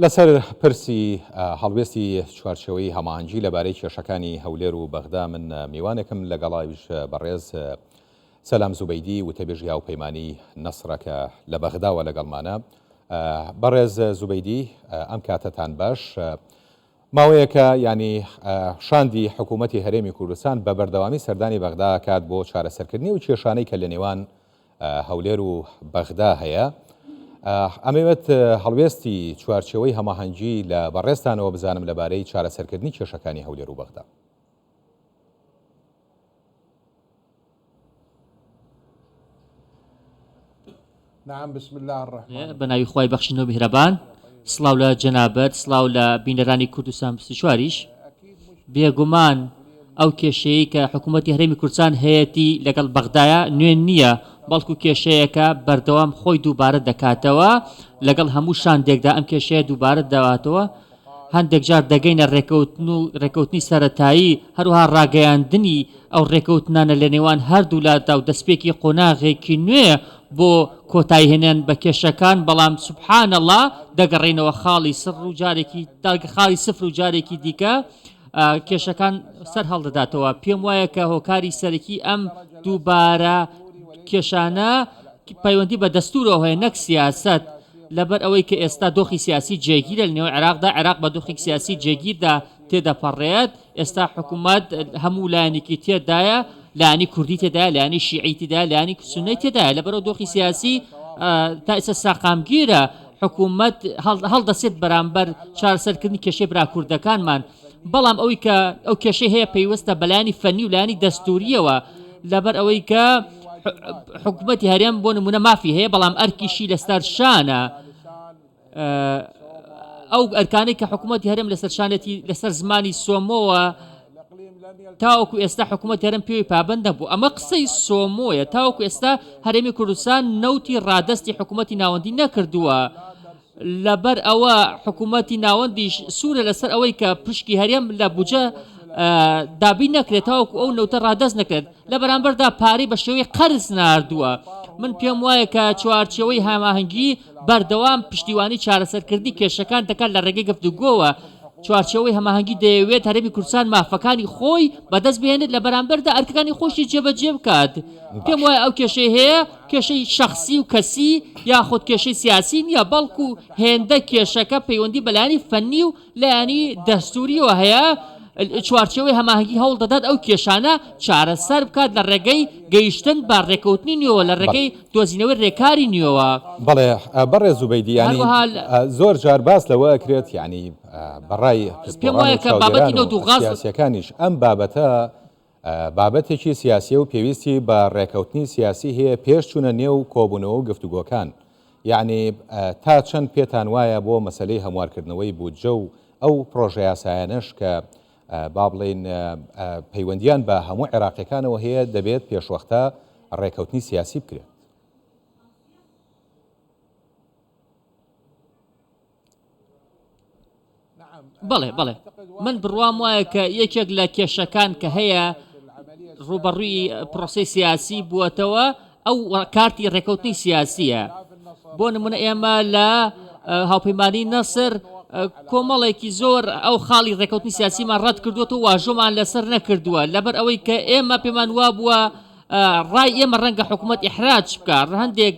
لەسەر پرسی هەڵوێستی چوارچێوەی هەماهەنگی لەبارەی کێشەکانی هەولێر و بەغدا من میوانێکم لەگەڵاویش بەڕێز سەلام زوبەیدی وتەبێژی هاوپەیمانی نەسڕەکە لە بەغداوە لەگەڵمانە. بەڕێز زوبەیدی ئەم کاتتان باش. ماوەیەکە ینی شاندی حکوومەتی هەرێمی کوردستان بە بەردەوامی سەردانی بەغدا کات بۆ چارەسەرکردنی و کێشانەی کە لە نێوان هەولێر و بەغدا هەیە. ئەمەوێت هەڵوێستی چوارچێوەی هەماهەنگی لە بەڕێستانەوە بزانم لەبارەی چارەسەرکردنی کێشەکانی هەولێر و بەغدا. نعم بسم الله الرحمن بەناوی خوای بەخشندنەوە میهرەبان. سڵاو لە جەنابەت، سڵاو لە بینەرانی کوردستان 24ش. بێگومان ئەو کێشەیە کە حکوومەتی هەرێمی کوردستان هەیەی لەگەڵ بەغدایە نوێن نییە، بەڵکو کێشەیەکە بەردەوام خۆی دووبارە دەکاتەوە لەگەڵ هەموو شاندێکدا ئەم کێشەیە دووبارە دەواتەوە. هەندێک جار دەگەینە ڕێکەوتنی سەرەتایی، هەروها ڕاگەیاندنی ئەو ڕێکەوتنانە لە نێوان هەردوو لادا و دەستپێکی قۆناغێکی نوێ بۆ کۆتایهێنان بە کێشەکان، بەڵام سوبحان الله دەگەڕێنەوە خاڵی خاڵی سفر و جارێکی دیکە کێشەکان سەر هەڵدەداتەوە. پێم وایە کە هۆکاری سەرەکی ئەم دووبارە کێشانە پەیوەندی بە دەستورەوە هەیە نەک سیاست، لەبەر ئەوەی کە ئێستا دۆخی سیاسی جێگیرە لە نێوەی عێراقدا، عێراق بە دۆخی سیاسی جێگیردا تێدەپەڕێت. ئێستا حکوومەت هەموو لایەنێکی تێدایە، لایەنی کوردی تێدایە، لایەنی شیعی تێدایە، لایەنی سوننەی تێدایە. لەبەرەوە دۆخی سیاسی تا ئێستا ساقامگیرە حکوومەت هەڵدەسێت بەرامبەر چارەسەرکردنی کێشەی براکوردەکانمان. بەڵام ئەوەی کە ئەو کێشەی هەیە پەیوەستە بەلایانی فەنی و لایەنی دەستوریەوە، لەبەر ئەوەی کە حکوومەتی هەرێم بۆ نمونە مافی هەیە، بەڵام ئەرکیشی لەسەر شانە. ئەو ئەرکانەی کە حکوومەتی هەرێم لەسەر شانێتی لەسەر زمانی سۆمۆوە تاوەکو ئێستا حکوومەتی هەرێم پێوی پابەندە بوو. ئەمە قسەی سۆمۆیە. تاوەکو ئێستا هەرێمی کوردستان نەوتی ڕادەستی حکوومەتی ناوەندی نەکردووە. لەبەر ئەوە حکوومەتی ناوەندیش سوورە لەسەر ئەوەی کە پشکی هەرێم لە بوجە دابی نەکرێت، تاوەکو ئەو نەوتە ڕادەست نەکرێت، لە بەرامبەردا پارەی بە شێوەی قەرز ناردووە. من پێم وایە کە چوارچێوەی هەماهەنگی بەردەوام پشتیوانی چارەسەرکردنی کێشەکان دەکات لە ڕێگەی گفتوگۆوە. چوارچێوەی هەماهەنگی دەیەوێت هەرێمی کوردستان مافەکانی خۆی بەدەست بهێنێت، لە بەرامبەردا ئەرکەکانی خۆشی جێبەجێ بکات. پێم وایە ئەو کێشەی هەیە کێشەی شەخسی و کەسی یاخود کێشەی سیاسی نییە، بەڵکو هێندە کێشەکە پەیوەندی بەلایانی فەنی و لایەنی دەستوریەوە هەیە. چوارچێوەی هەماهەنگی هەوڵ دەدات ئەو کێشانە چارەسەر بکات لە ڕێگەی گەیشتن بە ڕێکەوتنی نوێەوە، لە ڕێگەی دۆزینەوەی ڕێکاری نوێەوە. بەڵێ بەڕێز زوبەیدی ینی زۆر جار باس لەوە ئەکرێت، ینی بەڕای پێم وایە کە بابەتی نەوت و غاز سیاسیەکانیش ئەم بابەتە بابەتێکی سیاسیە و پێویستی بە ڕێکەوتنی سیاسی هەیە پێش چوونە نێو کۆبوونەوە و گفتوگۆکان. یعنی تا چەند پێتان وایە بۆ مەسلەی هەموارکردنەوەی بودجە و ئەو پرۆژە یاسایانەش کە با بڵێن پەیوەندیان بە هەموو عێراقیەکانەوە هەیە دەبێت پێشوەختە ڕێکەوتنی سیاسی بکرێت؟ بەڵێ من بڕوام وایە کە یەکێک لە کێشەکان کە هەیە ڕوبەڕووی پرۆسی سیاسی بووەتەوە ئەو کارتی ڕێکەوتنی سیاسیە. بۆ نمونە ئێمە لە هاوپەیمانی نەسر کۆمەڵێکی زۆر ئەو خاڵی ڕێکەوتنی سیاسیمان ڕەت کردووەوە و واژۆمان لەسەر نەکردووە، لەبەر ئەوەی کە ئێمە پێمان وا بووە ڕای ئێمە ڕەنگە حکوومەت ئیحراج بکات. هەندێک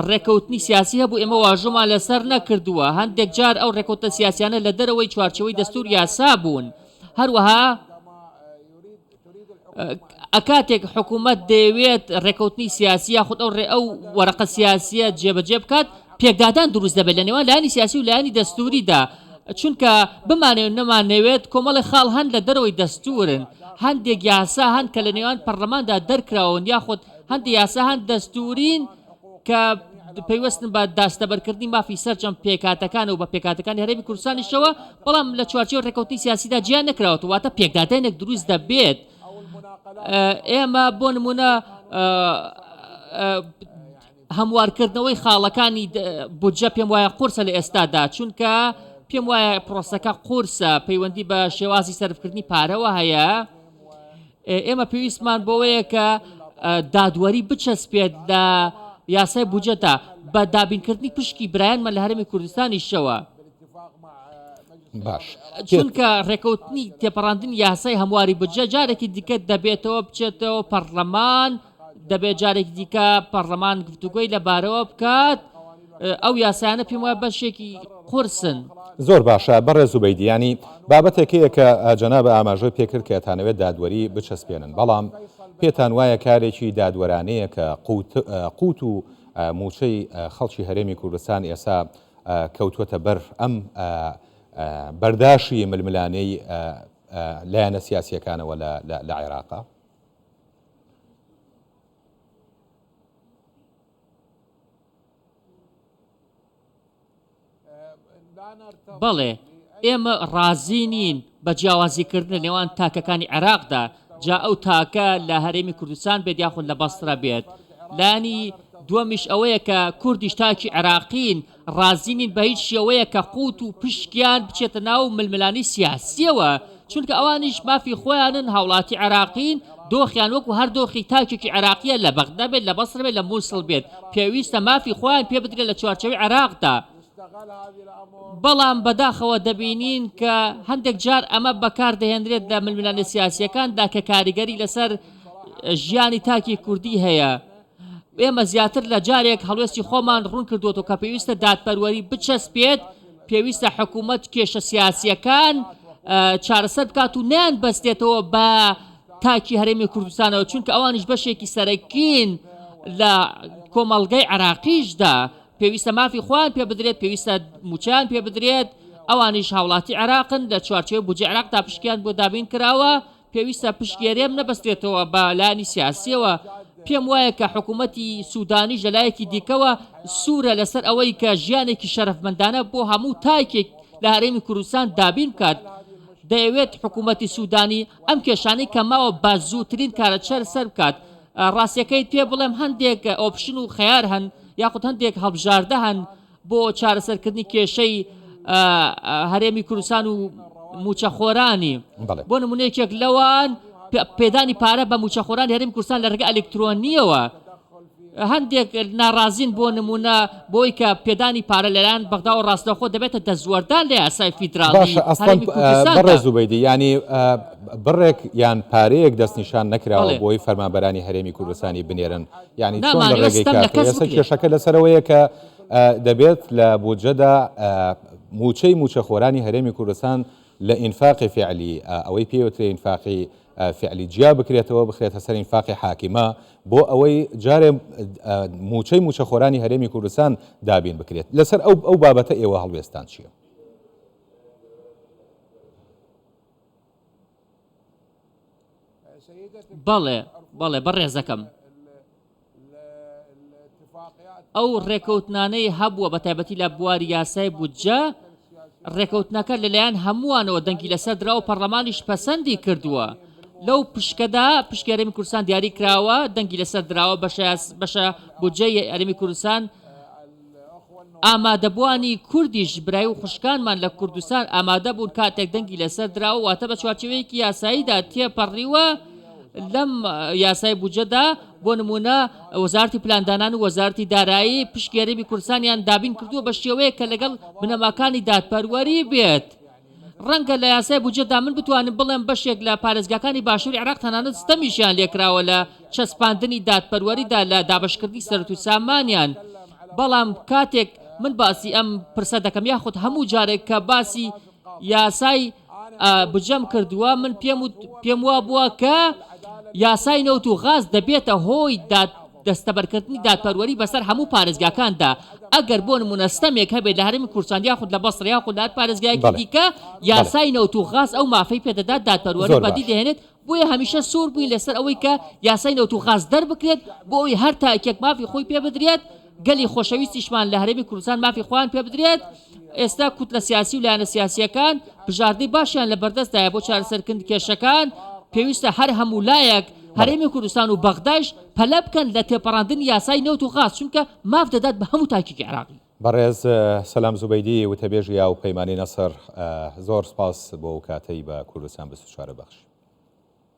ڕێکەوتنی سیاسی هەبوو ئێمە واژۆمان لەسەر نەکردووە. هەندێک جار ئەو ڕێکەوتە سیاسیانە لە دەرەوەی چوارچێوەی دەستور یاسا بوون. هەروەها ئەکاتێک حکوومەت دەیەوێت ڕێکەوتنی سیاسی یاخود ئەو وەرەقە سیاسیە جێبەجێ بکات، پێکدادان دروست دەبێت لە نێوان لایانی سیاسی و لایانی دەستوریدا. چونکە بمانێت نەمانەوێت کۆمەڵی خاڵ هەند لە دەرەوەی دەستورن، هەندێک یاسا هەند کە لە نێوان پەرلەماندا دەرکراون، یاخود هەندێک یاسا هەند دەستورین کە پەیوەستن بە داستەبەرکردنی مافی سەرجەم پێکاتەکان و بە پێکاتەکانی هەرێمی کوردستانیشەوە، بەڵام لە چوارچێوە ڕێکەوتنی سیاسیدا جیان نەکراوەتەوە، واتە پێکدادانێک دروست دەبێت. ئێمە بۆ نمونە هەموارکردنەوەی خاڵەکانی بودجە پێم وایە قورسە لە ئێستادا، چونکە پێم وایە پرۆسەکە قورسە، پەیوەندی بە شێوازی سەرفکردنی پارەوە هەیە. ئێمە پێویستمان بۆوەیە کە دادوەری بچەسپێت لە یاسای بودجەدا بە دابینکردنی پشکی برایانمان لە هەرێمی کوردستانیشەوە. باش چونکە ڕێکەوتنی تێپەڕاندنی یاسای هەمواری بجە جارێکی دیکە دەبێتەوە بچێتەوە پەرلەمان، دەبێت جارێک دیکە پەرلەمان گفتوگۆی لەبارەوە بکات. ئەو یاسایانە پێم وایە بەشێکی قورسن. زۆر باشە بەڕێز زوبەیدی، بابەتێکەیە کە جەنابە ئاماژە پێکرد کە دەتانەوێت دادوەری بچەسپێنن، بەڵام پێتان وایە کارێکی دادوەرانەیە کە قوت و موچەی خەڵکی هەرێمی کوردستان ئێستا کەوتووەتە بەر ئەم بەرداشی ململانەی لایەنە سیاسیەکانەوە لە عێراقا؟ بەڵێ ئێمە ڕازی نین بە جیاوازیکردن نێوان تاکەکانی عێراقدا، جا ئەو تاکە لە هەرێمی کوردستان بێت یاخود لە بەسترا بێت. لانی دووەمیش ئەوەیە کە کوردیش تاکی عێراقین ڕازی نین بە هیچ شێوەیە کە قوت و پشکیان بچێتە ناو ململانی سیاسیەوە، چونکە ئەوانیش مافی خۆیانن، هاوڵاتی عێراقین، دۆخیان وەکو هەر دۆخی تاکێکی عێراقیە لە بەغدا بێت، لە بەسر بێت، لە مووسڵ بێت، پێویستە مافی خۆیان پێ بدرێت لە چوارچەوەی عێراقدا. بەڵام بەداخەوە دەبینین کە هەندێک جار ئەمە بەکاردەهێنرێت لە ململانە سیاسیەکاندا کە کاریگەری لەسەر ژیانی تاکی کوردی هەیە. ئێمە زیاتر لە جارێک هەڵوێستی خۆمان ڕوون کردووەوە کە پێویستە دادپەروەری بچەسپێت، پێویستە حکوومەت کێشە سیاسیەکان چارەسەر بکات و نیان بەستێتەوە بە تاکی هەرێمی کوردستانەوە، چونکە ئەوانیش بەشێکی سەرەکین لە کۆمەڵگەی عێراقیشدا. پێویستە مافی خۆیان پێ بدرێت، پێویستە موچیان پێ بدرێت، ئەوانیش هاوڵاتی عێراقن، لە چوارچێوەی بودجێ عێراقدا پشکیان بۆ دابین کراوە، پێویستە پشتگیێرێم نەبەستێتەوە بە لانی سیاسیەوە. پێم وایە کە حکوومەتی سوودانیش لە لایەکی دیکەوە سوورە لەسەر ئەوەی کە ژیانێکی شەرەفمەندانە بۆ هەموو تایکێک لە هەرێمی کوردستان دابین بکات. دەیەوێت حکوومەتی سوودانی ئەم کێشانەی کە ماوە بە زووترین کارە سەر بکات. ڕاستیەکەیت پێ بڵێم هەندێک ئۆپشن و خەیار هەن یاخود هەندێک هەڵبژاردە هەن بۆ چارەسەرکردنی کێشەی هەرێمی کوردستان و موچەخۆرانی. بۆ نمونەیەکێک لەوان پێدانی پارە بە موچەخۆرانی هەرێمی کوردستان لە ڕێگە ئەلکترۆنیەوە. هەندێک ناڕازین بۆ نمونە بۆی کە پێدانی پارە لەلایەن بەغدا و ڕاستەوخۆ دەبێتە دەستوەردان لە یاسای فیدراڵی هەرێمی کوردستان. بەڕێز زوبەیدی، ینی بڕێک یان پارەیەک دەستنیشان نەکراوە بۆی فەرمانبەرانی هەرێمی کوردستانی بنێرن، ینی چۆن لە ڕێگەی کاتەوە کێشەکە لەسەرەوەیە کە دەبێت لە بودجەدا موچەی موچەخۆرانی هەرێمی کوردستان لە ئینفاقی فعلی ئەوەی پێوترێ ئینفاقی فعلی جیا بکرێتەوە بخرێتە سەر ئینفاقی حاکمە بۆ ئەوەی جارێ موچەی موچەخۆرانی هەرێمی کوردستان دابین بکرێت. لەسەر ئەو بابەتە ئێوە هەڵوێستان چییە؟ بەڵێ بەڕێزەکەم، ئەو ڕێکەوتنانەی هەبووە بە تایبەتی لە بواری یاسای بودجە، ڕێکەوتنەکە لەلایەن هەمووانەوە دەنگی لەسەر درا و پەرلەمانیش پەسەندی کردووە. لەو پشکەدا پشکی هەرێمی کوردستان دیاری کراوە، دەنگی لەسەر دراوە بەشە بودجەی هەرێمی کوردستان. ئامادەبوانی کوردیش برای و خوشکانمان لە کوردستان ئامادە بوون کاتێک دەنگی لەسەر دراوە، واتە بە چوارچێوەیەکی یاساییدا تێپەڕیوە. لەم یاسای بودجەدا بۆ نمونە وەزارەتی پلاندانان و وەزارەتی دارایی پشکی هەرێمی کوردستانیان دابین کردووە بە شێوەیە کە لەگەڵ بنەماکانی دادپەروەری بێت. ڕەنگە لە یاسای بودجەدا من بتوانم بڵێم بەشێک لە پارێزگاکانی باشووری عێراق تەنانەت ستەمیشیان لێکراوە لە چەسپاندنی دادپەروەریدا لە دابەشکردنی سەرەت و سامانیان. بەڵام کاتێک من باسی ئەم پرسە دەکەم یاخود هەموو جارێک کە باسی یاسای بودجەم کردووە، من پێم وا بووە کە یاسای نەوت و غاز دەبێتە هۆی دەستەبەرکردنی دادپەروەری بەسەر هەموو پارێزگاکاندا. ئەگەر بۆ نمونە ستەمێک هەبێت لە هەرێمی کوردستان یاخود لە بەسڕ یاخود لە هەر پارێزگایەکی دیکە، یاسای نەوت و غاز ئەو مافەی پێدەدات دادپەروەری بەدی دەهێنێت. بۆیە هەمیشە سوور بووین لەسەر ئەوەی کە یاسای نەوت و غاز دەربکرێت بۆ ئەوی هەر تاکێک مافی خۆی پێ بدرێت، گەلی خۆشەویستیشمان لە هەرێمی کوردستان مافی خۆیان پێ بدرێت. ئێستا کوتلە سیاسی و لایەنە سیاسیەکان بژاردەی باشیان لە بەردەستدایە بۆ چارەسەرکردنی کێشەکان. پێویستە هەر هەموو لایەک هەرێمی کوردستان و بەغداش پەلە بکەن لە تێپەڕاندنی یاسای نەوت و غاز، چونکە ماف دەدات بە هەموو تاکێکی عێراقی. بەڕێز سەلام زوبەیدی وتەبێژی یا و پەیمانی نەسر، زۆر سپاس بۆ کاتەی بە کوردستان 24 بەخش.